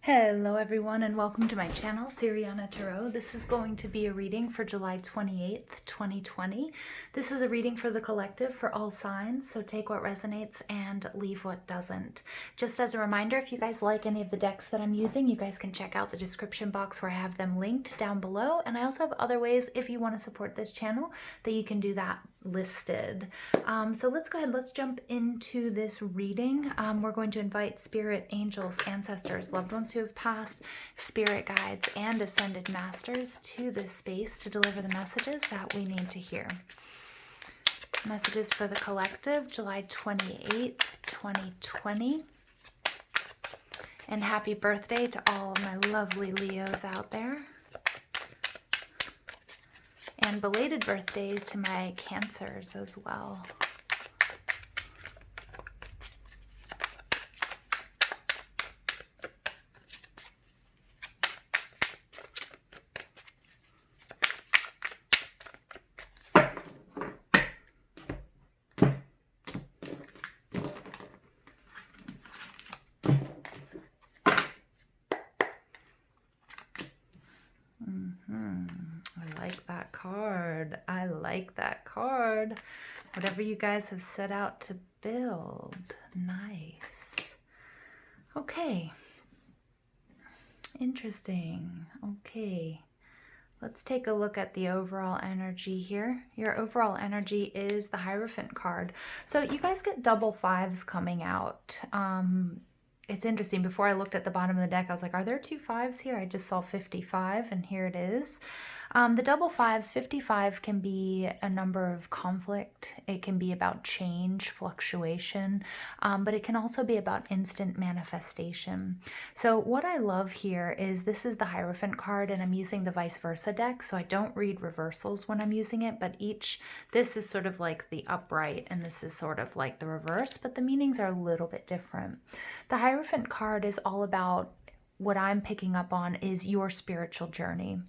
Hello everyone and welcome to my channel, Siriana Tarot. This is going to be a reading for July 28th, 2020. This is a reading for the collective for all signs, so take what resonates and leave what doesn't. Just as a reminder, if you guys like any of the decks that I'm using, you guys can check out the description box where I have them linked down below. And I also have other ways, if you want to support this channel, that you can do that listed. So let's go ahead, let's jump into this reading. We're going to invite spirit, angels, ancestors, loved ones who have passed, spirit guides, and ascended masters to this space to deliver the messages that we need to hear. Messages for the collective, July 28th, 2020. And happy birthday to all of my lovely Leos out there. And belated birthdays to my Cancers as well. I like that card. I like that card. Whatever you guys have set out to build. Nice. Okay. Interesting. Okay. Let's take a look at the overall energy here. Your overall energy is the Hierophant card. So you guys get double fives coming out. It's interesting. Before I looked at the bottom of the deck, I was like, are there two fives here? I just saw 55, and here it is. The double fives, 55 can be a number of conflict. It can be about change, fluctuation, but it can also be about instant manifestation. So what I love here is this is the Hierophant card, and I'm using the vice versa deck, so I don't read reversals when I'm using it, but this is sort of like the upright, and this is sort of like the reverse, but the meanings are a little bit different. The Hierophant card is all about what I'm picking up on is your spiritual journey.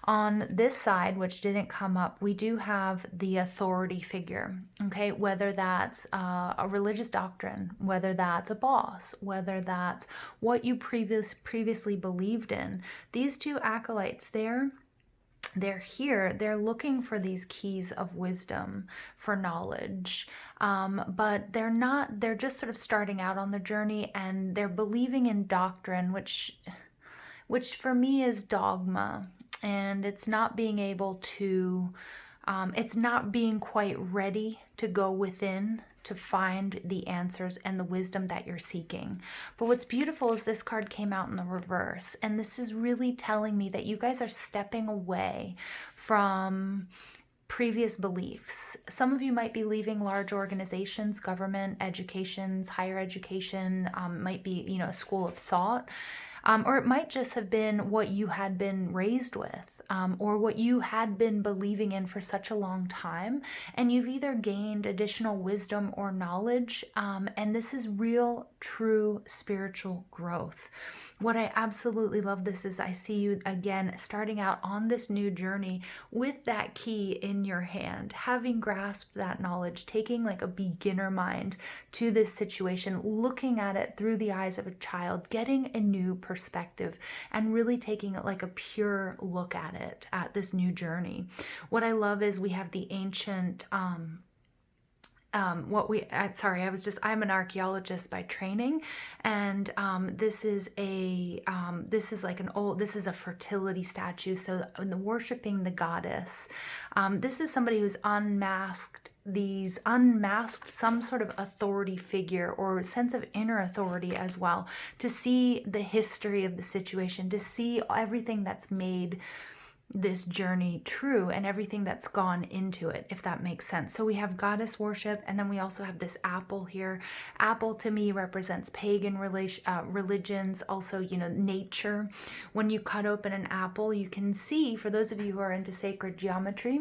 On this side, which didn't come up, we do have the authority figure, okay? Whether that's a religious doctrine, whether that's a boss, whether that's what you previously believed in. These two acolytes, they're here, they're looking for these keys of wisdom, for knowledge, but they're just sort of starting out on the journey, and they're believing in doctrine, which for me is dogma, and it's not being able to, it's not being quite ready to go within to find the answers and the wisdom that you're seeking. But what's beautiful is this card came out in the reverse, and this is really telling me that you guys are stepping away from previous beliefs. Some of you might be leaving large organizations, government, educations, higher education, might be, a school of thought. Or it might just have been what you had been raised with, or what you had been believing in for such a long time, and you've either gained additional wisdom or knowledge, and this is real, true spiritual growth. What I absolutely love this is I see you again starting out on this new journey with that key in your hand, having grasped that knowledge, taking like a beginner mind to this situation, looking at it through the eyes of a child, getting a new perspective, and really taking it like a pure look at it, at this new journey. What I love is we have the ancient I'm an archaeologist by training, and this is a fertility statue, so worshiping the goddess. This is somebody who's unmasked some sort of authority figure or sense of inner authority as well, to see the history of the situation, to see everything that's made this journey true and everything that's gone into it, if that makes sense. So we have goddess worship, and then we also have this apple here. Apple to me represents pagan religions, also, nature. When you cut open an apple, you can see, for those of you who are into sacred geometry,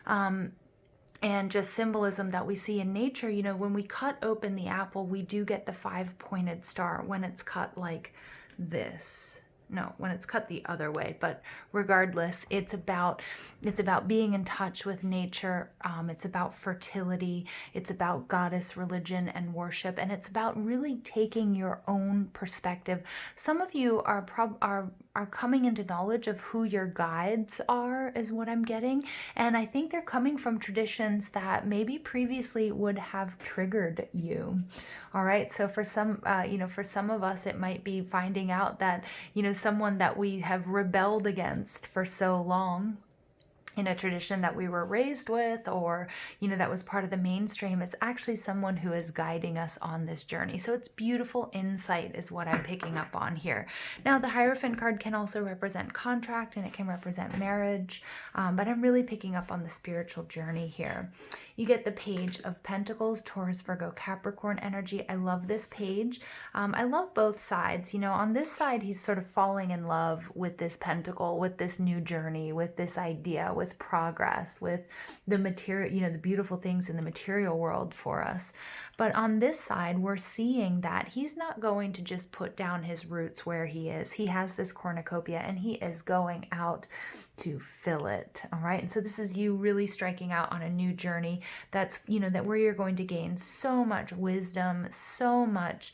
and just symbolism that we see in nature, when we cut open the apple, we do get the 5-pointed star when it's cut like this. when it's cut the other way, but regardless, it's about being in touch with nature. It's about fertility. It's about goddess religion and worship, and it's about really taking your own perspective. Some of you are coming into knowledge of who your guides are, is what I'm getting, and I think they're coming from traditions that maybe previously would have triggered you. All right, so for some for some of us, it might be finding out that someone that we have rebelled against for so long in a tradition that we were raised with, or that was part of the mainstream, it's actually someone who is guiding us on this journey. So it's beautiful insight is what I'm picking up on here. Now, the Hierophant card can also represent contract, and it can represent marriage, but I'm really picking up on the spiritual journey here. You get the Page of Pentacles, Taurus, Virgo, Capricorn energy. I love this page. I love both sides. On this side, he's sort of falling in love with this pentacle, with this new journey, with this idea, with progress, with the material, the beautiful things in the material world for us. But on this side, we're seeing that he's not going to just put down his roots where he is. He has this cornucopia, and he is going out to fill it. All right. And so this is you really striking out on a new journey that's, that where you're going to gain so much wisdom, so much,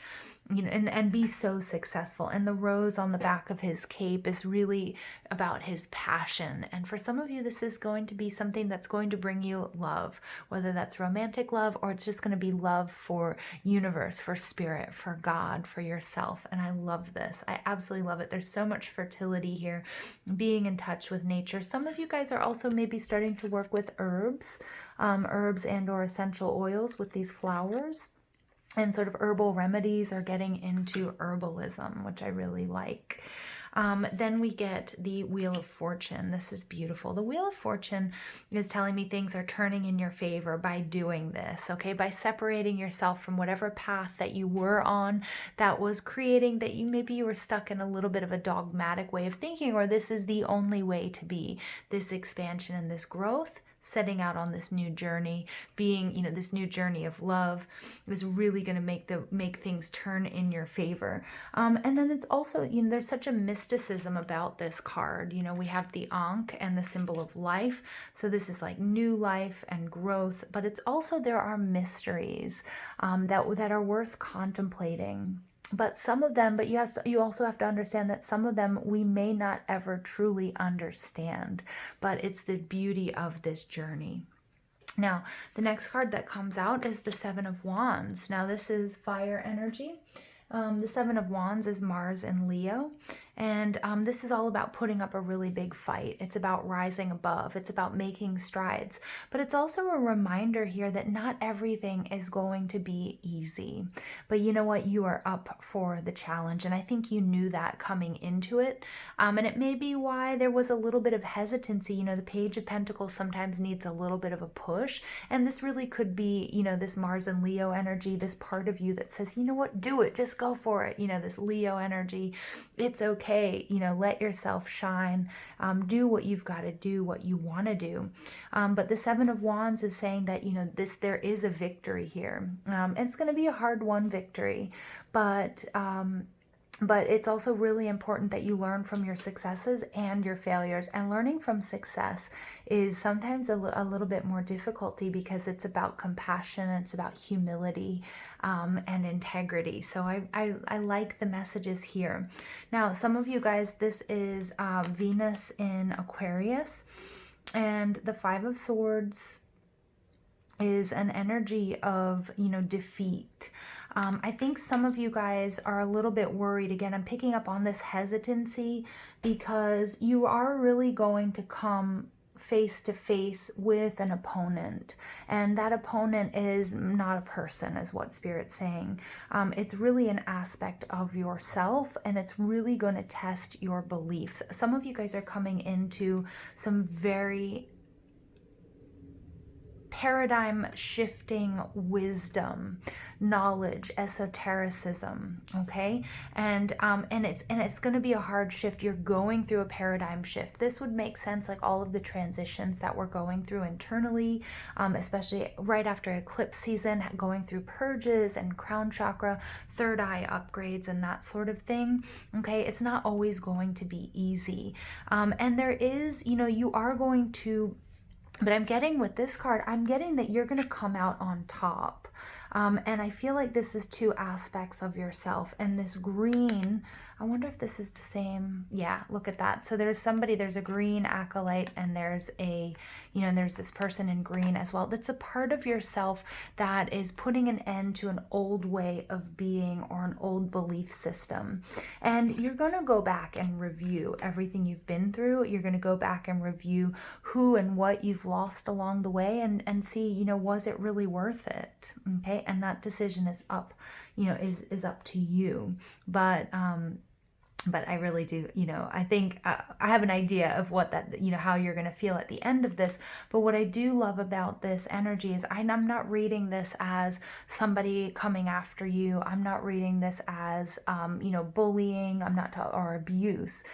and be so successful. And the rose on the back of his cape is really about his passion. And for some of you, this is going to be something that's going to bring you love, whether that's romantic love, or it's just going to be love for universe, for spirit, for God, for yourself. And I love this. I absolutely love it. There's so much fertility here, being in touch with nature. Some of you guys are also maybe starting to work with herbs and or essential oils with these flowers. And sort of herbal remedies, are getting into herbalism, which I really like. Then we get the Wheel of Fortune. This is beautiful. The Wheel of Fortune is telling me things are turning in your favor by doing this, okay? By separating yourself from whatever path that you were on that was creating that maybe you were stuck in a little bit of a dogmatic way of thinking, or this is the only way to be, this expansion and this growth. Setting out on this new journey, being, this new journey of love is really going to make things turn in your favor. And then it's also, there's such a mysticism about this card. We have the Ankh and the symbol of life. So this is like new life and growth, but it's also, there are mysteries that are worth contemplating. But some of them, you also have to understand that some of them we may not ever truly understand, but it's the beauty of this journey. Now, the next card that comes out is the Seven of Wands. Now, this is fire energy. The Seven of Wands is Mars and Leo. And this is all about putting up a really big fight. It's about rising above. It's about making strides. But it's also a reminder here that not everything is going to be easy. But you know what? You are up for the challenge. And I think you knew that coming into it. And it may be why there was a little bit of hesitancy. The Page of Pentacles sometimes needs a little bit of a push. And this really could be, this Mars and Leo energy, this part of you that says, you know what? Do it. Just go for it. This Leo energy. It's okay. Let yourself shine, do what you've got to do, what you want to do. But the Seven of Wands is saying that, there is a victory here. And it's going to be a hard-won victory, but it's also really important that you learn from your successes and your failures. And learning from success is sometimes a little bit more difficulty because it's about compassion and it's about humility and integrity. So I like the messages here. Now, some of you guys, this is Venus in Aquarius, and the Five of Swords is an energy of, defeat. I think some of you guys are a little bit worried. Again, I'm picking up on this hesitancy because you are really going to come face to face with an opponent, and that opponent is not a person, is what Spirit's saying. It's really an aspect of yourself, and it's really going to test your beliefs. Some of you guys are coming into some very paradigm shifting wisdom, knowledge, esotericism, okay? And it's going to be a hard shift. You're going through a paradigm shift. This would make sense, like all of the transitions that we're going through internally, especially right after eclipse season, going through purges and crown chakra, third eye upgrades and that sort of thing. Okay, it's not always going to be easy. And there is, you know, you are going to, but I'm getting with this card, I'm getting that you're going to come out on top. And I feel like this is two aspects of yourself. And this green, I wonder if this is the same. Yeah, look at that. So there's somebody, there's a green acolyte, and there's a, you know, and there's this person in green as well. That's a part of yourself that is putting an end to an old way of being or an old belief system. And you're going to go back and review everything you've been through. You're going to go back and review who and what you've lost along the way, and see, you know, was it really worth it? Okay. And that decision is up, you know, is up to you. But I really do, you know, I think I have an idea of what that, you know, how you're going to feel at the end of this. But what I do love about this energy is I'm not reading this as somebody coming after you. I'm not reading this as, you know, bullying. I'm not, or abuse.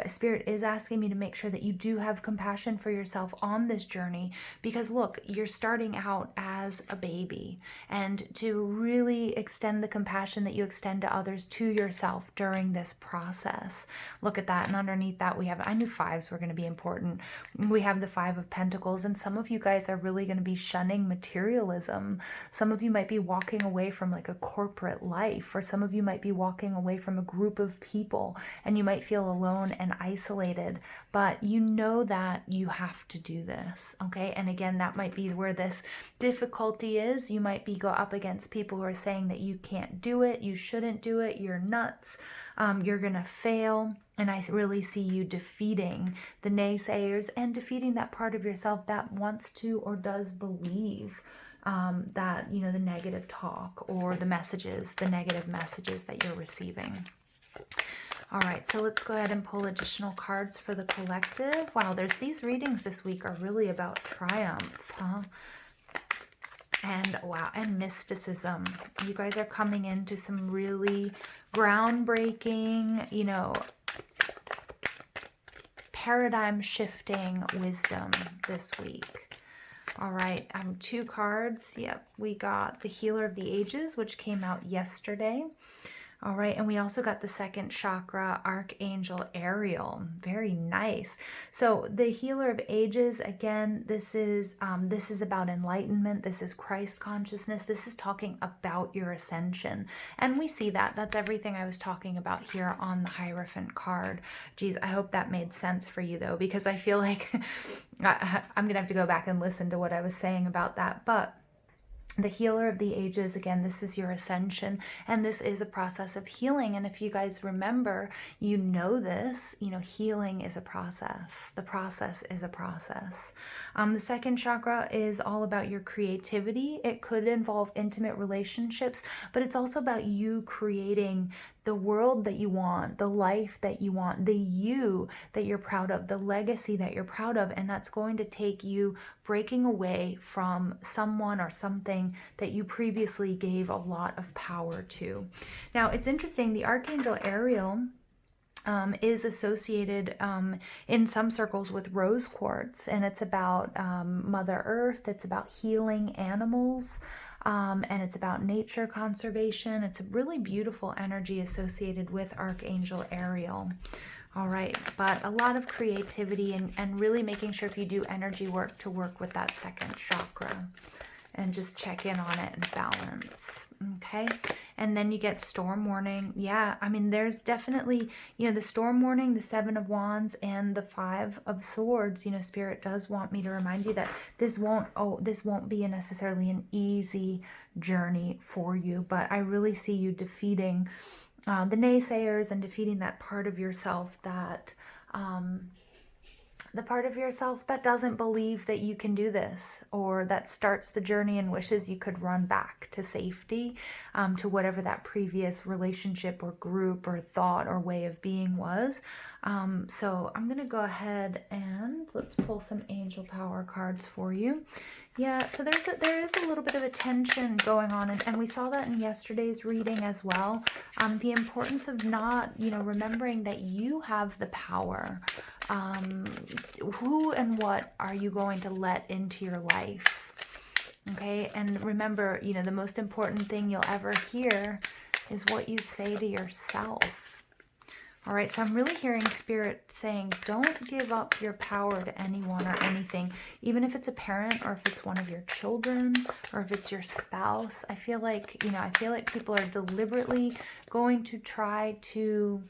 Spirit is asking me to make sure that you do have compassion for yourself on this journey, because look, you're starting out as a baby, and to really extend the compassion that you extend to others to yourself during this process. Look at that. And underneath that we have, I knew fives were going to be important. We have the Five of Pentacles, and some of you guys are really going to be shunning materialism. Some of you might be walking away from like a corporate life, or some of you might be walking away from a group of people, and you might feel alone and isolated, but you know that you have to do this. Okay. And again, that might be where this difficulty is. You might go up against people who are saying that you can't do it, you shouldn't do it, you're nuts, you're gonna fail. And I really see you defeating the naysayers and defeating that part of yourself that wants to or does believe that, you know, the negative talk or the messages, the negative messages that you're receiving. All right, so let's go ahead and pull additional cards for the collective. Wow, these readings this week are really about triumph, huh? And wow, and mysticism. You guys are coming into some really groundbreaking, you know, paradigm shifting wisdom this week. All right, 2 cards. Yep, we got the Healer of the Ages, which came out yesterday. All right, and we also got the second chakra, Archangel Ariel. Very nice. So the Healer of Ages, again, this is about enlightenment. This is Christ consciousness. This is talking about your ascension. And we see that. That's everything I was talking about here on the Hierophant card. Geez, I hope that made sense for you, though, because I feel like I'm going to have to go back and listen to what I was saying about that. But the Healer of the Ages, again, this is your ascension, and this is a process of healing. And if you guys remember, you know this, you know, healing is a process. The process is a process. The second chakra is all about your creativity. It could involve intimate relationships, but it's also about you creating the world that you want, the life that you want, the you that you're proud of, the legacy that you're proud of. And that's going to take you breaking away from someone or something that you previously gave a lot of power to. Now, it's interesting, the Archangel Ariel is associated in some circles with rose quartz, and it's about Mother Earth. It's about healing animals, and it's about nature conservation. It's a really beautiful energy associated with Archangel Ariel. All right, but a lot of creativity and really making sure if you do energy work to work with that second chakra and just check in on it and balance. Okay, and then you get Storm Warning. Yeah, I mean, there's definitely, you know, the Storm Warning, the Seven of Wands, and the Five of Swords. You know, Spirit does want me to remind you that this won't be necessarily an easy journey for you, but I really see you defeating the naysayers and defeating that part of yourself that the part of yourself that doesn't believe that you can do this, or that starts the journey and wishes you could run back to safety, to whatever that previous relationship or group or thought or way of being was. So I'm going to go ahead and let's pull some angel power cards for you. Yeah, so there is a little bit of a tension going on, and we saw that in yesterday's reading as well. The importance of not, remembering that you have the power. Who and what are you going to let into your life? Okay, and remember, the most important thing you'll ever hear is what you say to yourself. All right, so I'm really hearing Spirit saying, don't give up your power to anyone or anything, even if it's a parent or if it's one of your children or if it's your spouse. I feel like, people are deliberately going to try to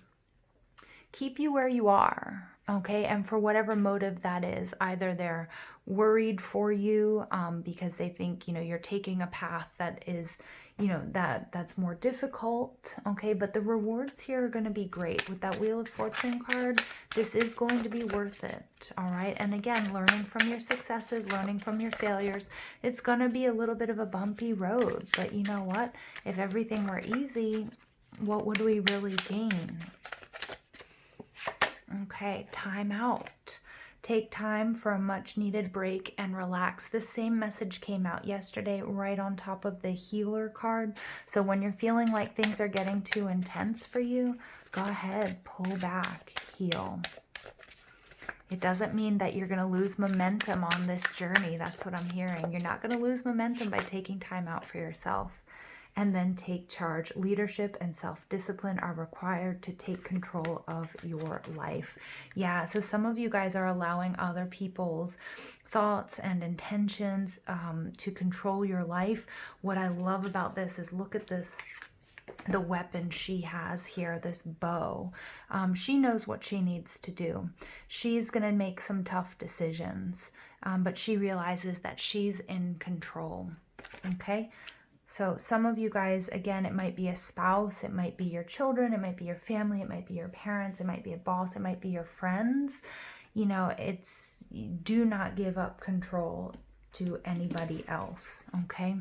keep you where you are, okay? And for whatever motive that is, either they're worried for you because they think, you're taking a path that is, that's more difficult, okay? But the rewards here are going to be great. With that Wheel of Fortune card, this is going to be worth it, all right? And again, learning from your successes, learning from your failures. It's going to be a little bit of a bumpy road, but you know what? If everything were easy, what would we really gain? Okay, time out. Take time for a much needed break and relax. This same message came out yesterday right on top of the healer card. So when you're feeling like things are getting too intense for you, go ahead, pull back, heal. It doesn't mean that you're going to lose momentum on this journey. That's what I'm hearing. You're not going to lose momentum by taking time out for yourself. And then take charge. Leadership and self-discipline are required to take control of your life. Yeah, so some of you guys are allowing other people's thoughts and intentions to control your life. What I love about this is, look at this, the weapon she has here, this bow. She knows what she needs to do. She's going to make some tough decisions, but she realizes that she's in control. Okay? So some of you guys, again, it might be a spouse, it might be your children, it might be your family, it might be your parents, it might be a boss, it might be your friends. Do not give up control to anybody else, okay?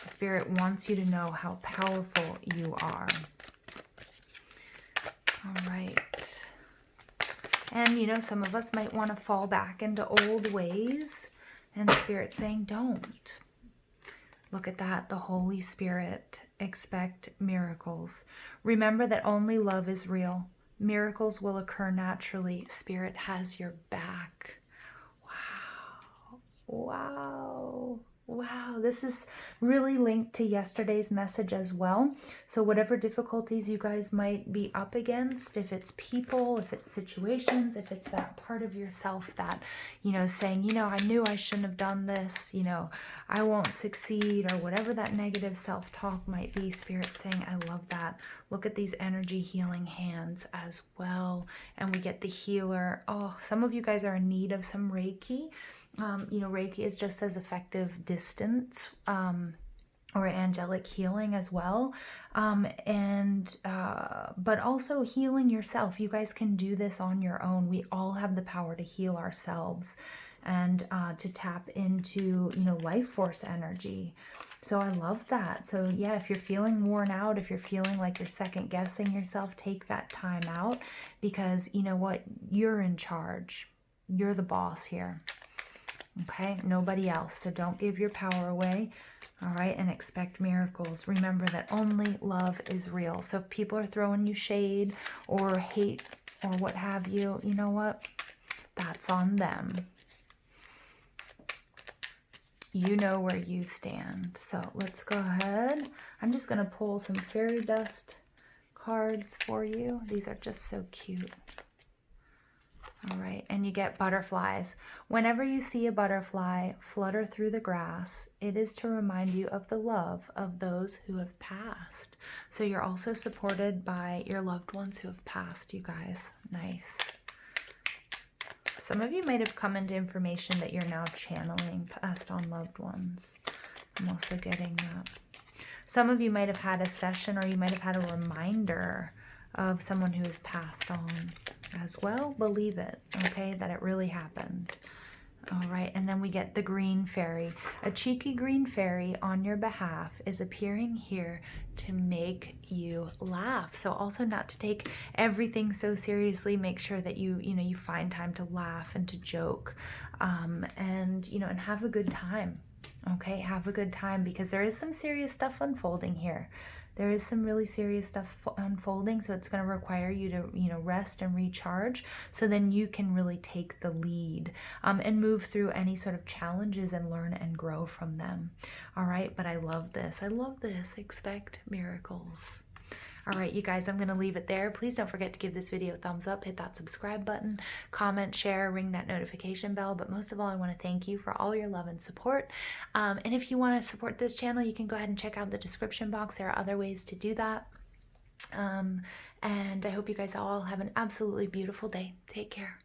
Spirit wants you to know how powerful you are. All right. And, some of us might want to fall back into old ways, and Spirit saying, don't. Look at that, the Holy Spirit. Expect miracles. Remember that only love is real. Miracles will occur naturally. Spirit has your back. Wow. Wow. Wow, this is really linked to yesterday's message as well. So whatever difficulties you guys might be up against, if it's people, if it's situations, if it's that part of yourself that, saying, I knew I shouldn't have done this, I won't succeed, or whatever that negative self-talk might be, Spirit saying, I love that. Look at these energy healing hands as well. And we get the healer. Oh, some of you guys are in need of some Reiki. Reiki is just as effective distance or angelic healing as well. But also healing yourself. You guys can do this on your own. We all have the power to heal ourselves and to tap into, life force energy. So I love that. So yeah, if you're feeling worn out, if you're feeling like you're second guessing yourself, take that time out, because you know what? You're in charge. You're the boss here. Okay, nobody else. So don't give your power away. All right, and expect miracles. Remember that only love is real. So if people are throwing you shade or hate or what have you, you know what? That's on them. You know where you stand. So let's go ahead. I'm just going to pull some fairy dust cards for you. These are just so cute. All right, and you get butterflies. Whenever you see a butterfly flutter through the grass, it is to remind you of the love of those who have passed. So you're also supported by your loved ones who have passed, you guys. Nice. Some of you might have come into information that you're now channeling, passed on loved ones. I'm also getting that. Some of you might have had a session, or you might have had a reminder of someone who has passed on as well. Believe it, okay, that it really happened. All right, and then we get the green fairy. A cheeky green fairy on your behalf is appearing here to make you laugh. So also not to take everything so seriously. Make sure that you find time to laugh and to joke, and and have a good time. Okay, have a good time, because there is some serious stuff unfolding here. There is some really serious stuff unfolding, so it's going to require you to, rest and recharge, so then you can really take the lead and move through any sort of challenges and learn and grow from them. All right, but I love this. I love this. Expect miracles. All right, you guys, I'm going to leave it there. Please don't forget to give this video a thumbs up, hit that subscribe button, comment, share, ring that notification bell. But most of all, I want to thank you for all your love and support. And if you want to support this channel, you can go ahead and check out the description box. There are other ways to do that. And I hope you guys all have an absolutely beautiful day. Take care.